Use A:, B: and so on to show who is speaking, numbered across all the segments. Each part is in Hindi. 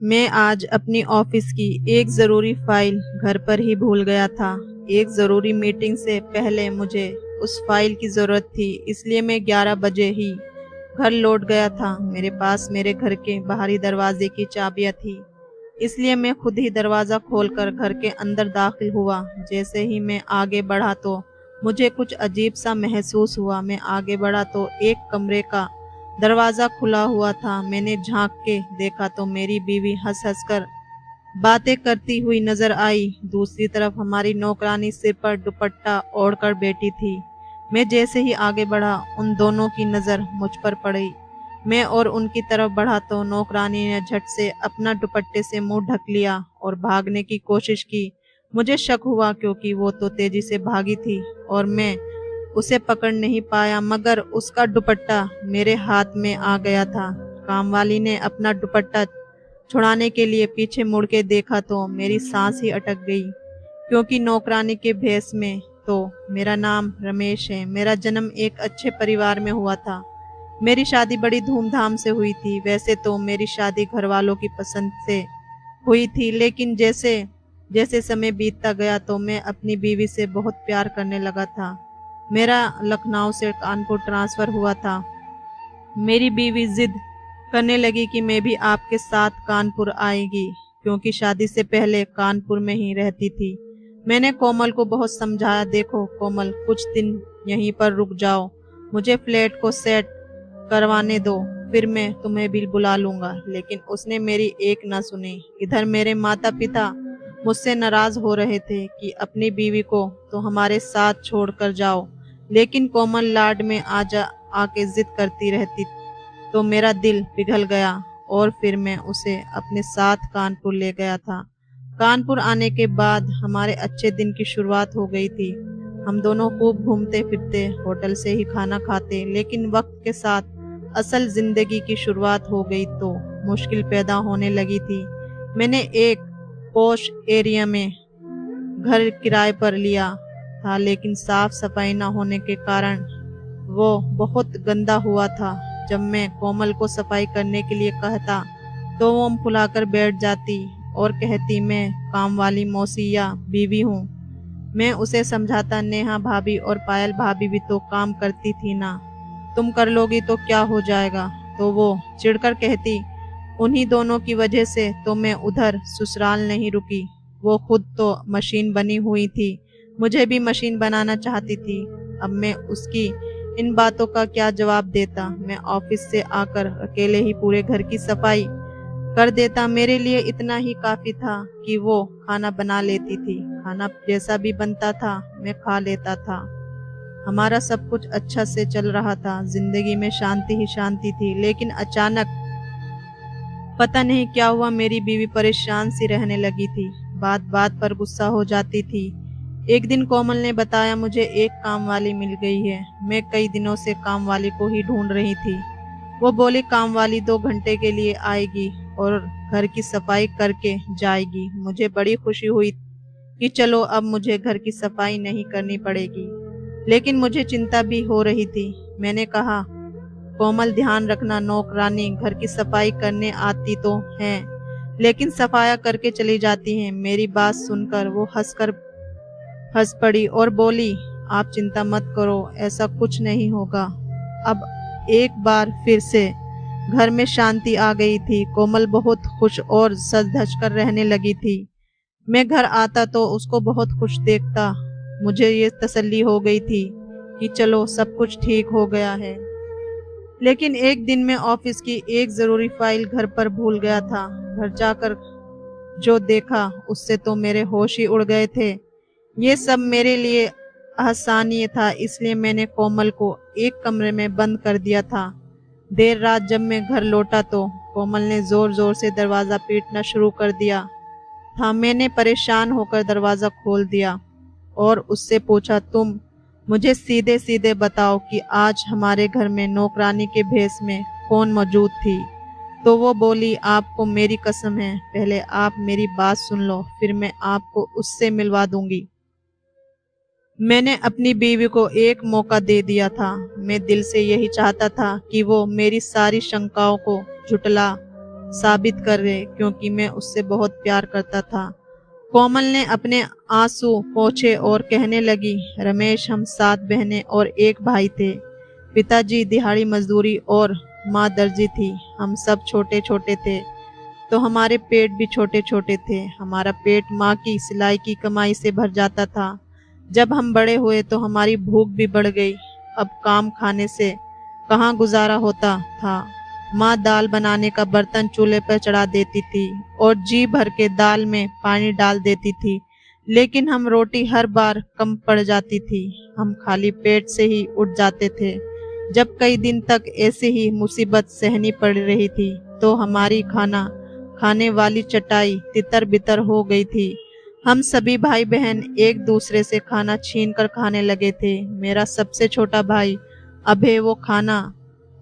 A: मैं आज अपनी ऑफिस की एक ज़रूरी फाइल घर पर ही भूल गया था। एक ज़रूरी मीटिंग से पहले मुझे उस फाइल की ज़रूरत थी, इसलिए मैं 11 बजे ही घर लौट गया था। मेरे पास मेरे घर के बाहरी दरवाजे की चाबियां थी, इसलिए मैं खुद ही दरवाज़ा खोलकर घर के अंदर दाखिल हुआ। जैसे ही मैं आगे बढ़ा तो मुझे कुछ अजीब सा महसूस हुआ। मैं आगे बढ़ा तो एक कमरे का दरवाज़ा खुला हुआ था। मैंने झांक के देखा तो मेरी बीवी हंस हंस कर बातें करती हुई नजर आई। दूसरी तरफ हमारी नौकरानी सिर पर दुपट्टा ओढ़कर बैठी थी। मैं जैसे ही आगे बढ़ा, उन दोनों की नज़र मुझ पर पड़ी। मैं और उनकी तरफ बढ़ा तो नौकरानी ने झट से अपना दुपट्टे से मुंह ढक लिया और भागने की कोशिश की। मुझे शक हुआ क्योंकि वो तो तेजी से भागी थी और मैं उसे पकड़ नहीं पाया, मगर उसका दुपट्टा मेरे हाथ में आ गया था। कामवाली ने अपना दुपट्टा छुड़ाने के लिए पीछे मुड़ के देखा तो मेरी सांस ही अटक गई, क्योंकि नौकरानी के भेष में तो मेरा नाम रमेश है। मेरा जन्म एक अच्छे परिवार में हुआ था। मेरी शादी बड़ी धूमधाम से हुई थी। वैसे तो मेरी शादी घर वालों की पसंद से हुई थी, लेकिन जैसे जैसे समय बीतता गया तो मैं अपनी बीवी से बहुत प्यार करने लगा था। मेरा लखनऊ से कानपुर ट्रांसफ़र हुआ था। मेरी बीवी जिद करने लगी कि मैं भी आपके साथ कानपुर आएगी, क्योंकि शादी से पहले कानपुर में ही रहती थी। मैंने कोमल को बहुत समझाया, देखो कोमल, कुछ दिन यहीं पर रुक जाओ, मुझे फ्लैट को सेट करवाने दो, फिर मैं तुम्हें भी बुला लूंगा। लेकिन उसने मेरी एक ना सुनी। इधर मेरे माता पिता मुझसे नाराज हो रहे थे कि अपनी बीवी को तो हमारे साथ छोड़ कर जाओ, लेकिन कोमल लाड में आके जिद करती रहती, तो मेरा दिल पिघल गया और फिर मैं उसे अपने साथ कानपुर ले गया था। कानपुर आने के बाद हमारे अच्छे दिन की शुरुआत हो गई थी। हम दोनों खूब घूमते फिरते, होटल से ही खाना खाते, लेकिन वक्त के साथ असल जिंदगी की शुरुआत हो गई तो मुश्किल पैदा होने लगी थी। मैंने एक पॉश एरिया में घर किराए पर लिया था, लेकिन साफ सफाई न होने के कारण वो बहुत गंदा हुआ था। जब मैं कोमल को सफाई करने के लिए कहता तो वो मुंह फुलाकर बैठ जाती और कहती, मैं काम वाली मौसी या बीवी हूँ। मैं उसे समझाता, नेहा भाभी और पायल भाभी भी तो काम करती थी ना, तुम कर लोगी तो क्या हो जाएगा। तो वो चिढ़कर कहती, उन्हीं दोनों की वजह से तो मैं उधर ससुराल नहीं रुकी। वो खुद तो मशीन बनी हुई थी, मुझे भी मशीन बनाना चाहती थी। अब मैं उसकी इन बातों का क्या जवाब देता। मैं ऑफिस से आकर अकेले ही पूरे घर की सफाई कर देता। मेरे लिए इतना ही काफी था कि वो खाना बना लेती थी। खाना जैसा भी बनता था मैं खा लेता था। हमारा सब कुछ अच्छा से चल रहा था, जिंदगी में शांति ही शांति थी। लेकिन अचानक पता नहीं क्या हुआ, मेरी बीवी परेशान सी रहने लगी थी, बात बात पर गुस्सा हो जाती थी। एक दिन कोमल ने बताया, मुझे एक काम वाली मिल गई है। मैं कई दिनों से काम वाली को ही ढूंढ रही थी। वो बोली काम वाली 2 घंटे के लिए आएगी और घर की सफाई करके जाएगी। मुझे बड़ी खुशी हुई कि चलो अब मुझे घर की सफाई नहीं करनी पड़ेगी, लेकिन मुझे चिंता भी हो रही थी। मैंने कहा, कोमल ध्यान रखना, नौकरानी घर की सफाई करने आती तो हैं, लेकिन सफाया करके चली जाती हैं। मेरी बात सुनकर वो हंस पड़ी और बोली, आप चिंता मत करो, ऐसा कुछ नहीं होगा। अब एक बार फिर से घर में शांति आ गई थी। कोमल बहुत खुश और सज धज कर रहने लगी थी। मैं घर आता तो उसको बहुत खुश देखता। मुझे ये तसल्ली हो गई थी कि चलो सब कुछ ठीक हो गया है। लेकिन एक दिन मैं ऑफिस की एक जरूरी फाइल घर पर भूल गया था। घर जाकर जो देखा उससे तो मेरे होश ही उड़ गए थे। ये सब मेरे लिए असहनीय था, इसलिए मैंने कोमल को एक कमरे में बंद कर दिया था। देर रात जब मैं घर लौटा तो कोमल ने जोर जोर से दरवाजा पीटना शुरू कर दिया था। मैंने परेशान होकर दरवाजा खोल दिया और उससे पूछा, तुम मुझे सीधे सीधे बताओ कि आज हमारे घर में नौकरानी के भेष में कौन मौजूद थी। तो वो बोली, आपको मेरी कसम है, पहले आप मेरी बात सुन लो, फिर मैं आपको उससे मिलवा दूंगी। मैंने अपनी बीवी को एक मौका दे दिया था। मैं दिल से यही चाहता था कि वो मेरी सारी शंकाओं को झुटला साबित करे, क्योंकि मैं उससे बहुत प्यार करता था। कोमल ने अपने आंसू पोंछे और कहने लगी, रमेश, हम 7 बहनें और एक भाई थे। पिताजी दिहाड़ी मजदूरी और माँ दर्जी थी। हम सब छोटे छोटे थे तो हमारे पेट भी छोटे छोटे थे। हमारा पेट माँ की सिलाई की कमाई से भर जाता था। जब हम बड़े हुए तो हमारी भूख भी बढ़ गई। अब काम खाने से कहाँ गुजारा होता था। माँ दाल बनाने का बर्तन चूल्हे पर चढ़ा देती थी और जी भर के दाल में पानी डाल देती थी, लेकिन हम रोटी हर बार कम पड़ जाती थी। हम खाली पेट से ही उठ जाते थे। जब कई दिन तक ऐसे ही मुसीबत सहनी पड़ रही थी तो हमारी खाना खाने वाली चटाई तितर बितर हो गई थी। हम सभी भाई बहन एक दूसरे से खाना छीन कर खाने लगे थे। मेरा सबसे छोटा भाई अभय, वो खाना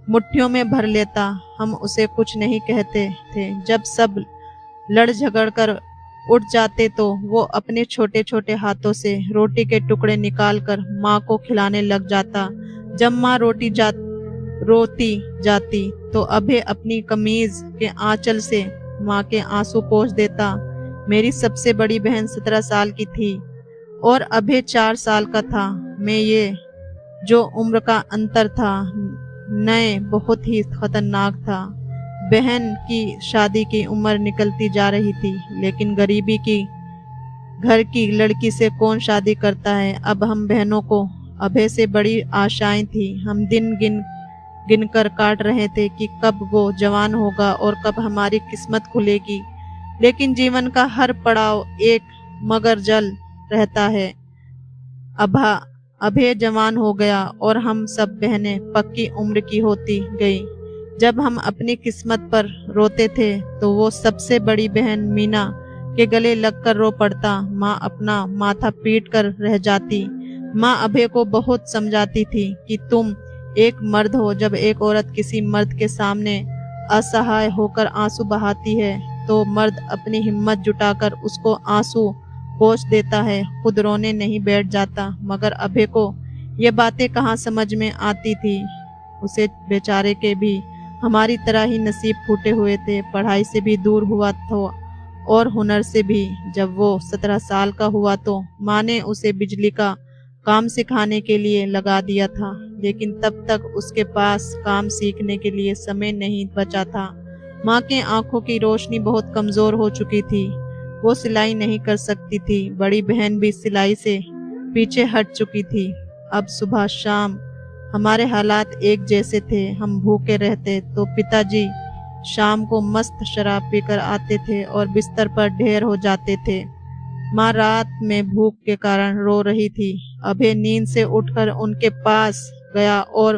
A: मुट्ठियों में भर लेता। हम उसे कुछ नहीं कहते थे। जब सब लड़ झगड़ कर उठ जाते तो वो अपने छोटे छोटे हाथों से रोटी के टुकड़े निकाल कर माँ को खिलाने लग जाता। जब माँ रोती जाती तो अभय अपनी कमीज के आंचल से माँ के आंसू पोंछ देता। मेरी सबसे बड़ी बहन 17 साल की थी और अभय 4 साल का था। मैं ये जो उम्र का अंतर था नए बहुत ही खतरनाक था। बहन की शादी की उम्र निकलती जा रही थी, लेकिन गरीबी की घर की लड़की से कौन शादी करता है। अब हम बहनों को अभय से बड़ी आशाएं थी। हम दिन गिन कर काट रहे थे कि कब वो जवान होगा और कब हमारी किस्मत खुलेगी। लेकिन जीवन का हर पड़ाव एक मगर जल रहता है। अभय जवान हो गया और हम सब बहनें पक्की उम्र की होती गई। जब हम अपनी किस्मत पर रोते थे तो वो सबसे बड़ी बहन मीना के गले लगकर रो पड़ता। माँ अपना माथा पीट कर रह जाती। माँ अभय को बहुत समझाती थी कि तुम एक मर्द हो। जब एक औरत किसी मर्द के सामने असहाय होकर आंसू बहाती है तो मर्द अपनी हिम्मत जुटाकर उसको आंसू पोंछ देता है, खुद रोने नहीं बैठ जाता। मगर अभय को ये बातें कहाँ समझ में आती थी। उसे बेचारे के भी हमारी तरह ही नसीब फूटे हुए थे। पढ़ाई से भी दूर हुआ था और हुनर से भी। जब वो 17 साल का हुआ तो माँ ने उसे बिजली का काम सिखाने के लिए लगा दिया था, लेकिन तब तक उसके पास काम सीखने के लिए समय नहीं बचा था। माँ के आंखों की रोशनी बहुत कमजोर हो चुकी थी। वो सिलाई नहीं कर सकती थी। बड़ी बहन भी सिलाई से पीछे हट चुकी थी। अब सुबह शाम हमारे हालात एक जैसे थे। हम भूखे रहते तो पिताजी शाम को मस्त शराब पीकर आते थे और बिस्तर पर ढेर हो जाते थे। माँ रात में भूख के कारण रो रही थी। अभय नींद से उठकर उनके पास गया और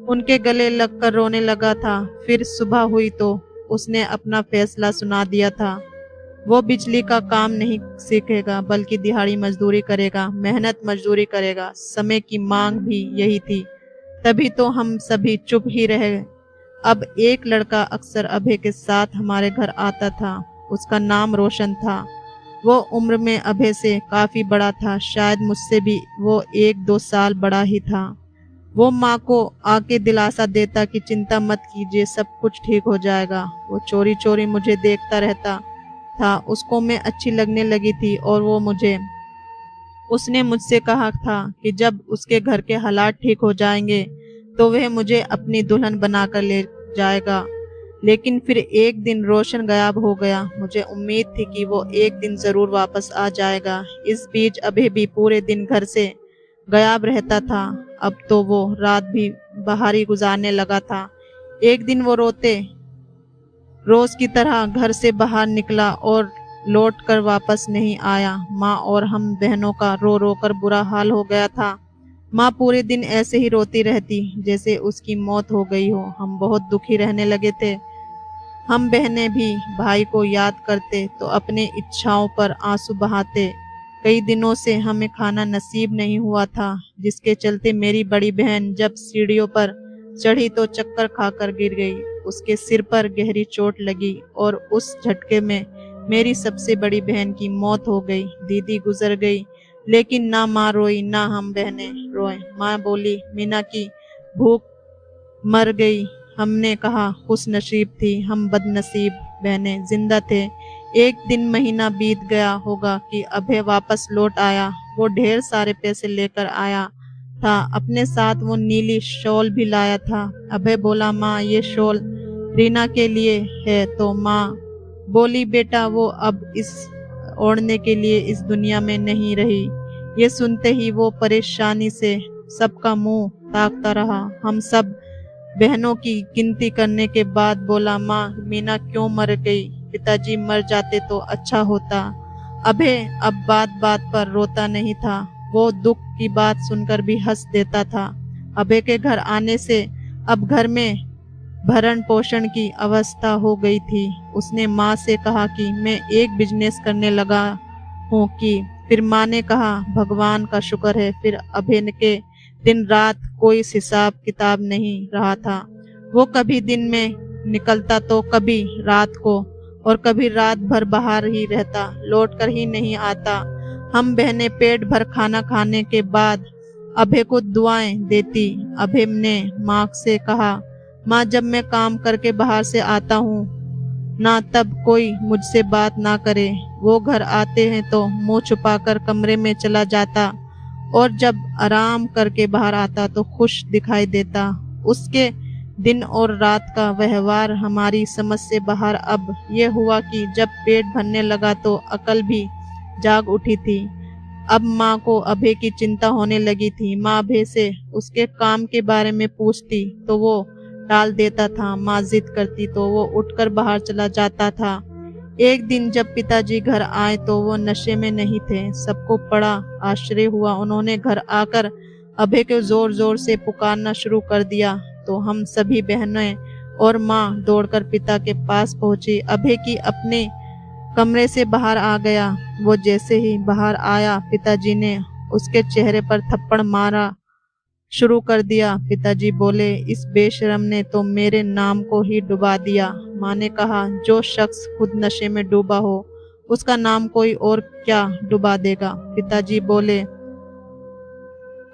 A: उनके गले लगकर रोने लगा था। फिर सुबह हुई तो उसने अपना फैसला सुना दिया था। वो बिजली का काम नहीं सीखेगा बल्कि दिहाड़ी मजदूरी करेगा, मेहनत मजदूरी करेगा। समय की मांग भी यही थी। तभी तो हम सभी चुप ही रहे। अब एक लड़का अक्सर अभय के साथ हमारे घर आता था। उसका नाम रोशन था। वो उम्र में अभय से काफी बड़ा था। शायद मुझसे भी वो 1-2 साल बड़ा ही था। वो माँ को आके दिलासा देता कि चिंता मत कीजिए, सब कुछ ठीक हो जाएगा। वो चोरी चोरी मुझे देखता रहता था। उसको मैं अच्छी लगने लगी थी और उसने मुझसे कहा था कि जब उसके घर के हालात ठीक हो जाएंगे तो वह मुझे अपनी दुल्हन बनाकर ले जाएगा। लेकिन फिर एक दिन रोशन गायब हो गया। मुझे उम्मीद थी कि वो एक दिन जरूर वापस आ जाएगा। इस बीच अभी भी पूरे दिन घर से गायब रहता था। अब तो वो रात भी बाहर ही गुजारने लगा था। एक दिन वो रोज की तरह घर से बाहर निकला और लौट कर वापस नहीं आया। माँ और हम बहनों का रो रो कर बुरा हाल हो गया था। माँ पूरे दिन ऐसे ही रोती रहती जैसे उसकी मौत हो गई हो। हम बहुत दुखी रहने लगे थे। हम बहनें भी भाई को याद करते तो अपने इच्छाओं पर आंसू बहाते। कई दिनों से हमें खाना नसीब नहीं हुआ था, जिसके चलते मेरी बड़ी बहन जब सीढ़ियों पर चढ़ी तो चक्कर खाकर गिर गई। उसके सिर पर गहरी चोट लगी और उस झटके में मेरी सबसे बड़ी बहन की मौत हो गई। दीदी गुजर गई, लेकिन ना माँ रोई ना हम बहनें रोए। माँ बोली, मीना की भूख मर गई। हमने कहा खुश नसीब थी, हम बदनसीब। बहनें जिंदा थे। एक दिन महीना बीत गया होगा कि अभय वापस लौट आया। वो ढेर सारे पैसे लेकर आया था। अपने साथ वो नीली शॉल भी लाया था। अभय बोला, माँ ये शॉल रीना के लिए है। तो माँ बोली, बेटा वो अब इस ओढ़ने के लिए इस दुनिया में नहीं रही। ये सुनते ही वो परेशानी से सबका मुंह ताकता रहा। हम सब बहनों की गिनती करने के बाद बोला, माँ मीना क्यों मर गई? पिताजी मर जाते तो अच्छा होता। अभय अब बात बात पर रोता नहीं था। वो दुख की बात सुनकर भी हंस देता था। अभय के घर आने से अब घर में भरण पोषण की अवस्था हो गई थी। उसने माँ से कहा कि मैं एक बिजनेस करने लगा हूँ कि फिर माँ ने कहा, भगवान का शुक्र है। फिर अभय के दिन रात कोई हिसाब किताब नहीं रहा था। वो कभी दिन में निकलता तो कभी रात को, और कभी रात भर बाहर ही रहता, लौट कर ही नहीं आता। हम बहनें पेट भर खाना खाने के बाद अभय को दुआएं देती। अभय ने माँ से कहा, माँ जब मैं काम करके बाहर से आता हूँ ना, तब कोई मुझसे बात ना करे। वो घर आते हैं तो मुंह छुपाकर कमरे में चला जाता, और जब आराम करके बाहर आता तो खुश दिखाई देता। उसके दिन और रात का व्यवहार हमारी समझ से बाहर। अब ये हुआ कि जब पेट भरने लगा तो अकल भी जाग उठी थी। अब माँ को अभय की चिंता होने लगी थी। माँ अभय से उसके काम के बारे में पूछती तो वो टाल देता था। माँ जिद करती तो वो उठकर बाहर चला जाता था। एक दिन जब पिताजी घर आए तो वो नशे में नहीं थे। सबको बड़ा आश्चर्य हुआ। उन्होंने घर आकर अभय को जोर जोर से पुकारना शुरू कर दिया। तो हम सभी बहनें और माँ दौड़कर पिता के पास पहुंची। अभय की अपने कमरे से बाहर आ गया। वो जैसे ही बाहर आया, पिताजी ने उसके चेहरे पर थप्पड़ मारा शुरू कर दिया। पिताजी बोले, इस बेशरम ने तो मेरे नाम को ही डुबा दिया। माँ ने कहा, जो शख्स खुद नशे में डूबा हो उसका नाम कोई और क्या डुबा देगा। पिताजी बोले,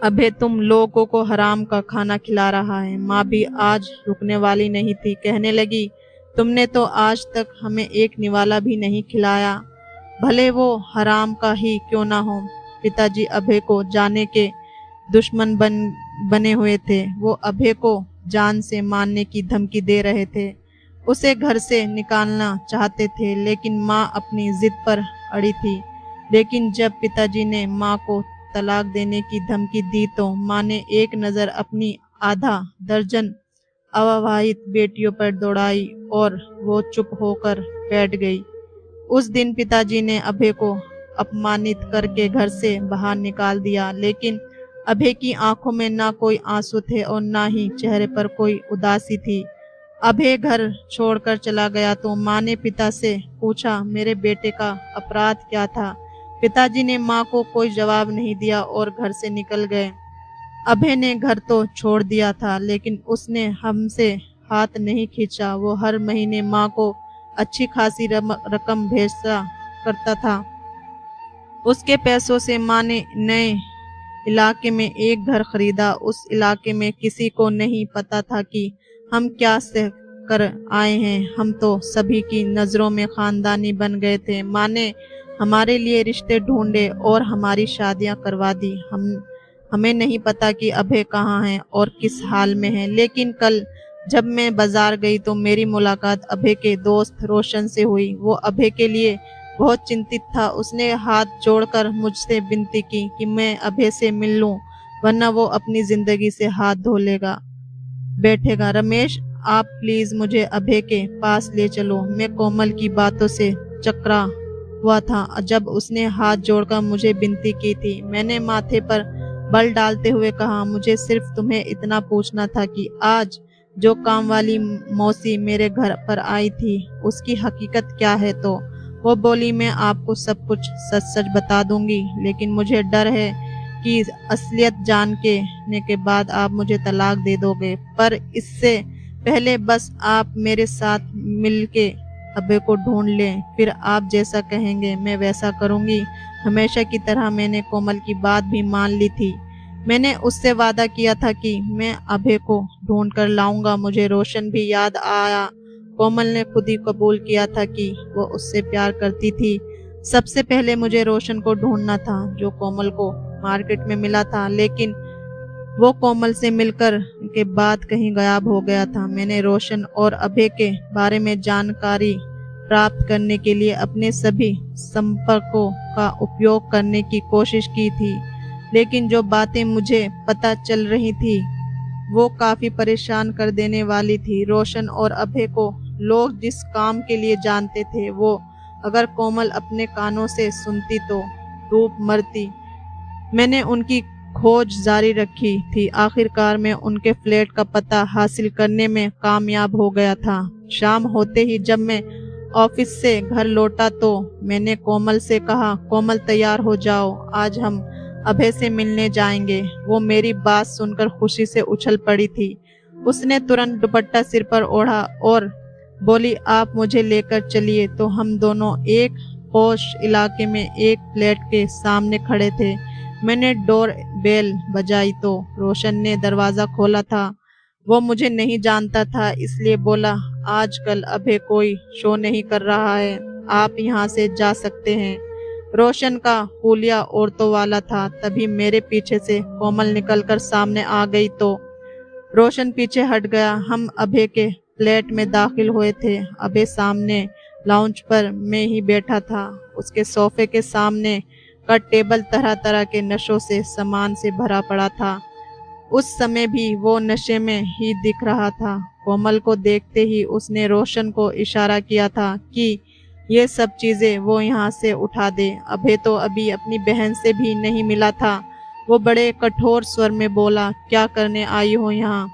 A: अबे तुम लोगों को हराम का खाना खिला रहा है। माँ भी आज रुकने वाली नहीं थी। कहने लगी, तुमने तो आज तक हमें एक निवाला भी नहीं खिलाया, भले वो हराम का ही क्यों ना हो। पिताजी अभय को जाने के दुश्मन बने हुए थे। वो अभय को जान से मारने की धमकी दे रहे थे। उसे घर से निकालना चाहते थे, लेकिन माँ अपनी जिद पर अड़ी थी। लेकिन जब पिताजी ने माँ को तलाक देने की धमकी दी तो माँ ने एक नज़र अपनी आधा दर्जन अविवाहित बेटियों पर दौड़ाई और वो चुप होकर बैठ गई। उस दिन पिताजी ने अभय को अपमानित करके घर से बाहर निकाल दिया, लेकिन अभय की आंखों में ना कोई आंसू थे और ना ही चेहरे पर कोई उदासी थी। अभय घर छोड़कर चला गया तो माँ ने पिता से पूछा, मेरे बेटे का अपराध क्या था? पिताजी ने माँ को कोई जवाब नहीं दिया और घर से निकल गए। अभय ने घर तो छोड़ दिया था, लेकिन उसने हमसे हाथ नहीं खींचा। वो हर महीने माँ को अच्छी खासी रकम भेजा करता था। उसके पैसों से माँ ने नए इलाके में एक घर खरीदा। उस इलाके में किसी को नहीं पता था कि हम क्या से कर आए हैं। हम तो सभी की नज़रों में खानदानी बन गए थे। माँ ने हमारे लिए रिश्ते ढूंढे और हमारी शादियां करवा दी। हमें नहीं पता कि अभय कहाँ है और किस हाल में है। लेकिन कल जब मैं बाजार गई तो मेरी मुलाकात अभय के दोस्त रोशन से हुई। वो अभय के लिए बहुत चिंतित था। उसने हाथ जोड़कर मुझसे विनती की कि मैं अभय से मिल लूं, वरना वो अपनी जिंदगी से हाथ धो लेगा बैठेगा। रमेश, आप प्लीज मुझे अभय के पास ले चलो। मैं कोमल की बातों से चकरा हुआ था जब उसने हाथ जोड़कर मुझे विनती की थी। मैंने माथे पर बल डालते हुए कहा, मुझे सिर्फ तुम्हें इतना पूछना था कि आज जो काम वाली मौसी मेरे घर पर आई थी उसकी हकीकत क्या है। तो वो बोली, मैं आपको सब कुछ सच सच बता दूंगी, लेकिन मुझे डर है कि असलियत जानने के बाद आप मुझे तलाक दे दोगे। पर इससे पहले बस आप मेरे साथ मिलके अभय को ढूंढ लें, फिर आप जैसा कहेंगे मैं वैसा करूंगी। हमेशा की तरह मैंने कोमल की बात भी मान ली थी। मैंने उससे वादा किया था कि मैं अभय को ढूंढ कर लाऊंगा। मुझे रोशन भी याद आया कोमल ने खुद ही कबूल किया था कि वो उससे प्यार करती थी। सबसे पहले मुझे रोशन को ढूंढना था, जो कोमल को मार्केट में मिला था, लेकिन वो कोमल से मिलकर के बाद कहीं गायब हो गया था। मैंने रोशन और अभय के बारे में जानकारी प्राप्त करने के लिए अपने सभी संपर्कों का उपयोग करने की कोशिश की थी, लेकिन जो बातें मुझे पता चल रही थी वो काफी परेशान कर देने वाली थी। रोशन और अभय को लोग जिस काम के लिए जानते थे, वो अगर कोमल अपने कानों से सुनती तो डूब मरती। मैंने उनकी खोज जारी रखी थी। आखिरकार मैं उनके फ्लैट का पता हासिल करने में कामयाब हो गया था। शाम होते ही जब मैं ऑफिस से घर लौटा तो मैंने कोमल से कहा, कोमल तैयार हो जाओ, आज हम अभय से मिलने जाएंगे। वो मेरी बात सुनकर खुशी से उछल पड़ी थी। उसने तुरंत दुपट्टा सिर पर ओढ़ा और बोली, आप मुझे लेकर चलिए। तो हम दोनों एक पॉश इलाके में एक फ्लैट के सामने खड़े थे। मैंने डोर बेल बजाई तो रोशन ने दरवाजा खोला था। वो मुझे नहीं जानता था, इसलिए बोला, आजकल अभय कोई शो नहीं कर रहा है, आप यहाँ से जा सकते हैं। रोशन का हुलिया औरतों वाला था। तभी मेरे पीछे से कोमल निकलकर सामने आ गई तो रोशन पीछे हट गया। हम अभय के फ्लैट में दाखिल हुए थे। अभय सामने लाउंज पर मैं ही बैठा था। उसके सोफे के सामने का टेबल तरह तरह के नशों से सामान से भरा पड़ा था। उस समय भी वो नशे में ही दिख रहा था। कोमल को देखते ही उसने रोशन को इशारा किया था कि ये सब चीजें वो यहाँ से उठा दे। अभय तो अभी अपनी बहन से भी नहीं मिला था। वो बड़े कठोर स्वर में बोला, क्या करने आई हो यहाँ?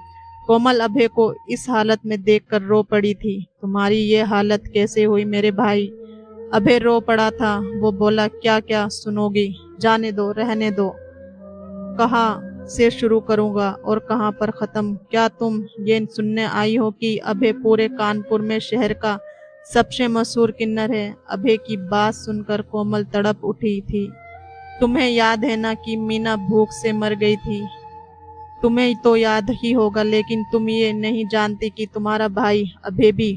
A: कोमल अभय को इस हालत में देखकर रो पड़ी थी। तुम्हारी ये हालत कैसे हुई मेरे भाई? अभय रो पड़ा था। वो बोला, क्या क्या सुनोगी, जाने दो, रहने दो। कहाँ से शुरू करूंगा और कहाँ पर खत्म? क्या तुम ये सुनने आई हो कि अभय पूरे कानपुर में शहर का सबसे मशहूर किन्नर है? अभय की बात सुनकर कोमल तड़प उठी थी। तुम्हें याद है ना कि मीना भूख से मर गई थी? तुम्हें तो याद ही होगा, लेकिन तुम ये नहीं जानती कि तुम्हारा भाई अभय भी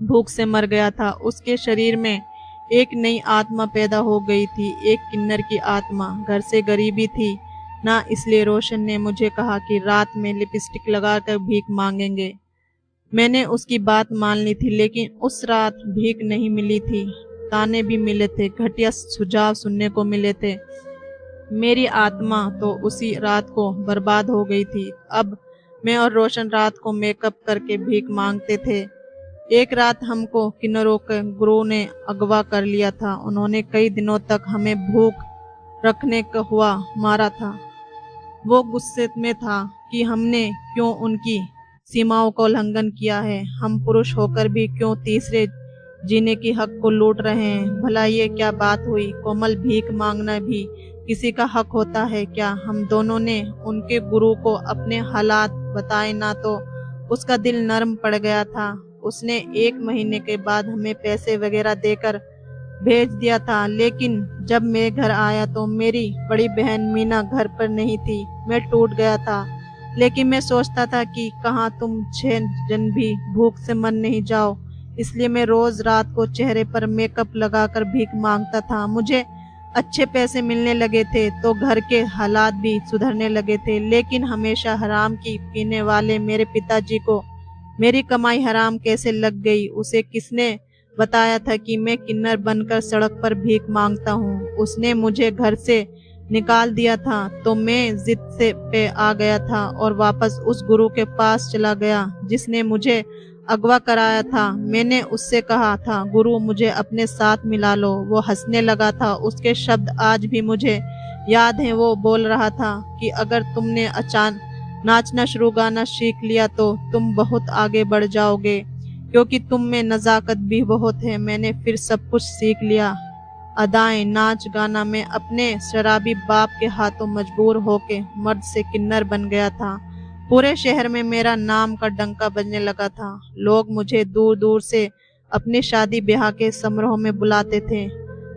A: भूख से मर गया था। उसके शरीर में एक नई आत्मा पैदा हो गई थी, एक किन्नर की आत्मा। घर से गरीबी थी ना, इसलिए रोशन ने मुझे कहा कि रात में लिपस्टिक लगाकर भीख मांगेंगे। मैंने उसकी बात मान ली थी, लेकिन उस रात भीख नहीं मिली थी, ताने भी मिले थे, घटिया सुझाव सुनने को मिले थे। मेरी आत्मा तो उसी रात को बर्बाद हो गई थी। अब मैं और रोशन रात को मेकअप करके भीख मांगते थे। एक रात हमको किन्नरों के गुरु ने अगवा कर लिया था। उन्होंने कई दिनों तक हमें भूख रखने का हुआ मारा था। वो गुस्से में था कि हमने क्यों उनकी सीमाओं का उल्लंघन किया है। हम पुरुष होकर भी क्यों तीसरे जीने की हक को लूट रहे हैं? भला ये क्या बात हुई? कोमल, भीख मांगना भी किसी का हक होता है क्या? हम दोनों ने उनके गुरु को अपने हालात बताए ना तो उसका दिल नरम पड़ गया था। उसने 1 महीने के बाद हमें पैसे वगैरह देकर भेज दिया था, लेकिन जब मैं घर आया तो मेरी बड़ी बहन मीना घर पर नहीं थी। मैं टूट गया था, लेकिन मैं सोचता था कि कहाँ तुम 6 जन भी भूख से मर नहीं जाओ, इसलिए मैं रोज रात को चेहरे पर मेकअप लगाकर भीख मांगता था। मुझे अच्छे पैसे मिलने लगे थे तो घर के हालात भी सुधरने लगे थे, लेकिन हमेशा हराम की पीने वाले मेरे पिताजी को मेरी कमाई हराम कैसे लग गई? उसे किसने बताया था कि मैं किन्नर बनकर सड़क पर भीख मांगता हूँ? उसने मुझे घर से निकाल दिया था तो मैं जिद से पे आ गया था और वापस उस गुरु के पास चला गया जिसने मुझे अगवा कराया था। मैंने उससे कहा था, गुरु मुझे अपने साथ मिला लो। वो हंसने लगा था। उसके शब्द आज भी मुझे याद हैं। वो बोल रहा था कि अगर तुमने अचानक नाचना शुरू गाना सीख लिया तो तुम बहुत आगे बढ़ जाओगे, क्योंकि तुम में नजाकत भी बहुत है। मैंने फिर सब कुछ सीख लिया, अदाएं, नाच गाना। मैं अपने शराबी बाप के हाथों मजबूर होके मर्द से किन्नर बन गया था। पूरे शहर में मेरा नाम का डंका बजने लगा था। लोग मुझे दूर दूर से अपने शादी ब्याह के समारोह में बुलाते थे।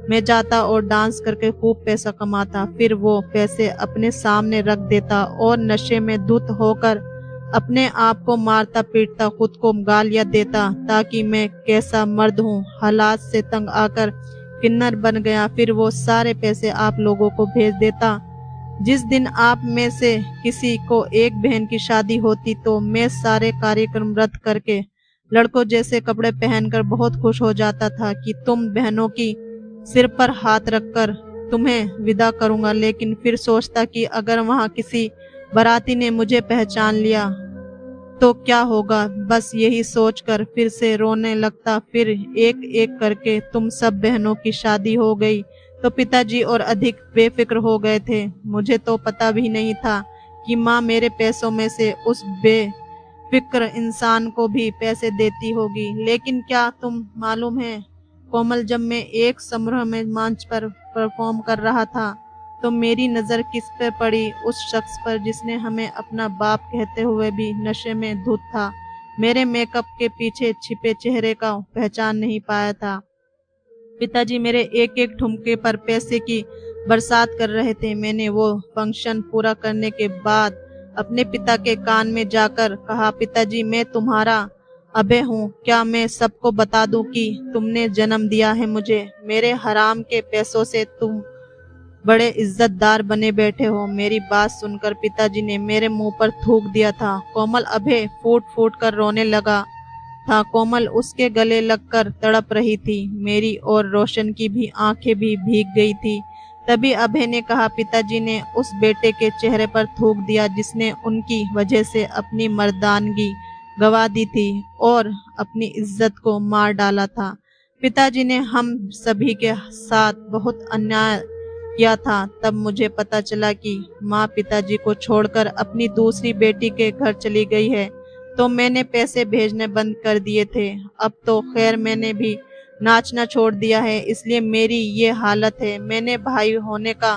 A: मैं जाता और डांस करके खूब पैसा कमाता, फिर वो पैसे अपने सामने रख देता और नशे में धुत होकर अपने आप को मारता पीटता, खुद को गालियां देता ताकि मैं कैसा मर्द हूँ। हालात से तंग आकर किन्नर बन गया। फिर वो सारे पैसे आप लोगों को भेज देता। जिस दिन आप में से किसी को एक बहन की शादी होती तो मैं सारे कार्यक्रम रद्द करके लड़कों जैसे कपड़े पहनकर बहुत खुश हो जाता था कि तुम बहनों की सिर पर हाथ रखकर तुम्हें विदा करूंगा। लेकिन फिर सोचता कि अगर वहां किसी बाराती ने मुझे पहचान लिया तो क्या होगा। बस यही सोचकर फिर से रोने लगता। फिर एक एक करके तुम सब बहनों की शादी हो गई तो पिताजी और अधिक बेफिक्र हो गए थे। मुझे तो पता भी नहीं था कि माँ मेरे पैसों में से उस बेफिक्र इंसान को भी पैसे देती होगी। लेकिन क्या तुम मालूम है कोमल, जब मैं एक समारोह में मंच पर परफॉर्म कर रहा था तो मेरी नज़र किस पर पड़ी? उस शख्स पर जिसने हमें अपना बाप कहते हुए भी नशे में धुत था। मेरे मेकअप के पीछे छिपे चेहरे का पहचान नहीं पाया था। पिताजी मेरे एक एक ठुमके पर पैसे की बरसात कर रहे थे। मैंने वो फंक्शन पूरा करने के बाद अपने पिता के कान में जाकर कहा, पिताजी मैं तुम्हारा अभय हूँ। क्या मैं सबको बता दूं कि तुमने जन्म दिया है मुझे? मेरे हराम के पैसों से तुम बड़े इज्जतदार बने बैठे हो। मेरी बात सुनकर पिताजी ने मेरे मुंह पर थूक दिया था। कोमल अभय फूट फूट कर रोने लगा था। कोमल उसके गले लगकर तड़प रही थी। मेरी और रोशन की भी आंखें भी भीग गई थी। तभी अभय ने कहा, पिताजी ने उस बेटे के चेहरे पर थूक दिया जिसने उनकी वजह से अपनी मर्दानगी गवा दी थी और अपनी इज्जत को मार डाला था। पिताजी ने हम सभी के साथ बहुत अन्याय किया था। तब मुझे पता चला कि माँ पिताजी को छोड़कर अपनी दूसरी बेटी के घर चली गई है तो मैंने पैसे भेजने बंद कर दिए थे। अब तो खैर मैंने भी नाचना छोड़ दिया है, इसलिए मेरी ये हालत है। मैंने भाई होने का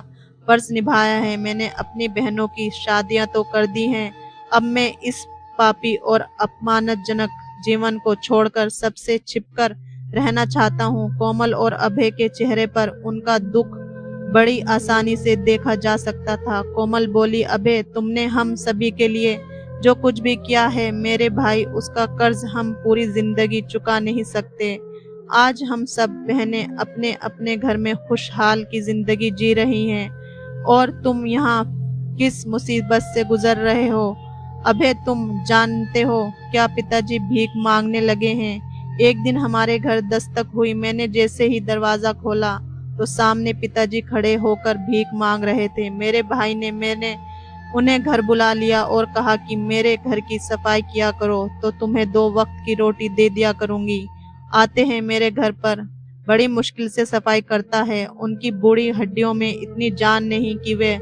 A: फर्ज निभाया है। मैंने अपनी बहनों की शादियां तो कर दी हैं। अब मैं इस पापी और अपमानजनक जीवन को छोड़कर सबसे छिपकर रहना चाहता हूँ। कोमल और अभय के चेहरे पर उनका दुख बड़ी आसानी से देखा जा सकता था। कोमल बोली, अभय तुमने हम सभी के लिए जो कुछ भी किया है मेरे भाई, उसका कर्ज हम पूरी जिंदगी चुका नहीं सकते। आज हम सब बहनें अपने अपने घर में खुशहाल की जिंदगी जी रही हैं और तुम यहाँ किस मुसीबत से गुजर रहे हो? अभय तुम जानते हो क्या पिताजी भीख मांगने लगे हैं। एक दिन हमारे घर दस्तक हुई। मैंने जैसे ही दरवाजा खोला तो सामने पिताजी खड़े होकर भीख मांग रहे थे। मेरे भाई ने मैंने उन्हें घर बुला लिया और कहा कि मेरे घर की सफाई किया करो तो तुम्हें 2 वक्त की रोटी दे दिया करूंगी। आते हैं मेरे घर पर, बड़ी मुश्किल से सफाई करता है। उनकी बूढ़ी हड्डियों में इतनी जान नहीं कि वे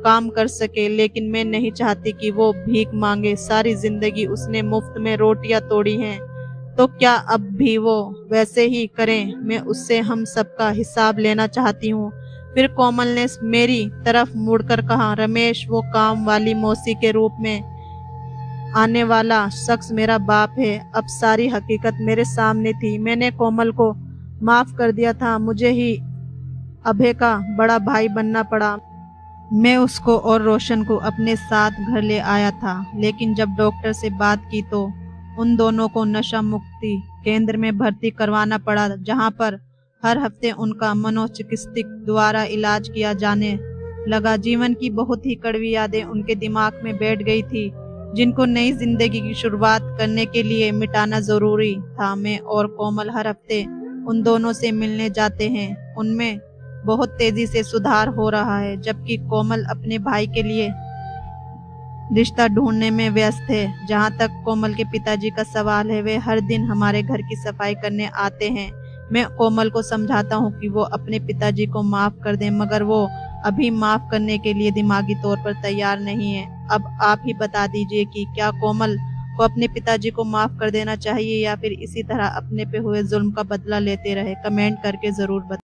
A: काम कर सके, लेकिन मैं नहीं चाहती कि वो भीख मांगे। सारी जिंदगी उसने मुफ्त में रोटियां तोड़ी हैं तो क्या अब भी वो वैसे ही करें? मैं उससे हम सबका हिसाब लेना चाहती हूँ। फिर कोमल ने मेरी तरफ मुड़कर कहा, रमेश वो काम वाली मौसी के रूप में आने वाला शख्स मेरा बाप है। अब सारी हकीकत मेरे सामने थी। मैंने कोमल को माफ कर दिया था। मुझे ही अभय का बड़ा भाई बनना पड़ा। मैं उसको और रोशन को अपने साथ घर ले आया था, लेकिन जब डॉक्टर से बात की तो उन दोनों को नशा मुक्ति केंद्र में भर्ती करवाना पड़ा, जहां पर हर हफ्ते उनका मनोचिकित्सक द्वारा इलाज किया जाने लगा। जीवन की बहुत ही कड़वी यादें उनके दिमाग में बैठ गई थी, जिनको नई जिंदगी की शुरुआत करने के लिए मिटाना जरूरी था। मैं और कोमल हर हफ्ते उन दोनों से मिलने जाते हैं। उनमें बहुत तेजी से सुधार हो रहा है, जबकि कोमल अपने भाई के लिए रिश्ता ढूंढने में व्यस्त है। जहां तक कोमल के पिताजी का सवाल है, वे हर दिन हमारे घर की सफाई करने आते हैं। मैं कोमल को समझाता हूँ कि वो अपने पिताजी को माफ कर दे, मगर वो अभी माफ करने के लिए दिमागी तौर पर तैयार नहीं है। अब आप ही बता दीजिए कि क्या कोमल को अपने पिताजी को माफ कर देना चाहिए या फिर इसी तरह अपने पे हुए जुल्म का बदला लेते रहे? कमेंट करके जरूर बताएं।